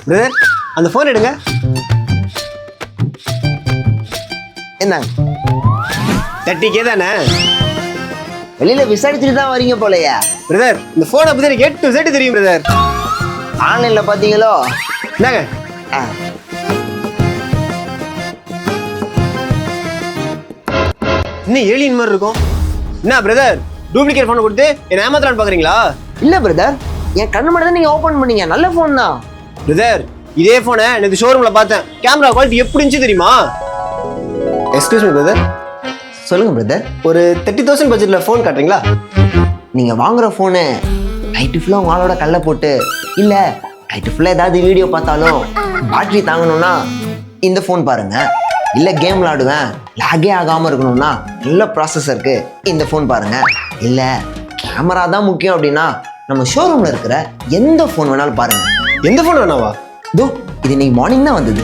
Brother அந்த phone எடுங்க. என்னங்க 30K தானே? வெளியில விசாரிச்சுட்டு தான் வரீங்க போலயா? பிரதர் இந்த ஃபோனை பத்தி எனக்கு A to Z தெரியும் பிரதர். ஆன்லைன்ல பாத்தீங்களோ? இந்தாங்க. ஆ, இன்னும் ஏலியன் மாதிரி இருக்கும். என்ன பிரதர் டூப்ளிகேட் ஃபோனை கொடுத்து என்ன ஏமாத்தலான்னு பாக்குறீங்களா? இல்ல பிரதர், என் கண்ணு மட்டும் தான் நீங்க ஓபன் பண்ணீங்க. நல்ல போன் தான் பிரதர். இதே ஃபோனை எனக்கு ஷோரூம்ல பார்த்தேன். கேமரா குவாலிட்டி எப்படி இருந்துச்சு தெரியுமா? எக்ஸ்கியூஸ் மீ பிரதர், சொல்லுங்க பிரதர். ஒரு 30,000 பட்ஜெட்ல ஃபோன் காட்டுறீங்களா? நீங்க வாங்குற போனு நைட்டு ஃபுல்லா உங்க ஆளோட கல்ல போட்டு, இல்ல நைட்டு ஃபுல்லா ஏதாவது வீடியோ பார்த்தாலும் பேட்டரி தாங்கணும்னா இந்த ஃபோன் பாருங்க. இல்ல கேம் விளாடுவேன் லாகே ஆகாம இருக்கணும்னா நல்ல ப்ராசஸருக்கு இந்த ஃபோன் பாருங்க. இல்ல கேமரா தான் முக்கியம் அப்படின்னா நம்ம ஷோரூம்ல இருக்கிற எந்த ஃபோன் வேணாலும் பாருங்க. எந்த ஃபோன் வேணாவா? இது இன்னைக்கு மார்னிங் தான் வந்தது.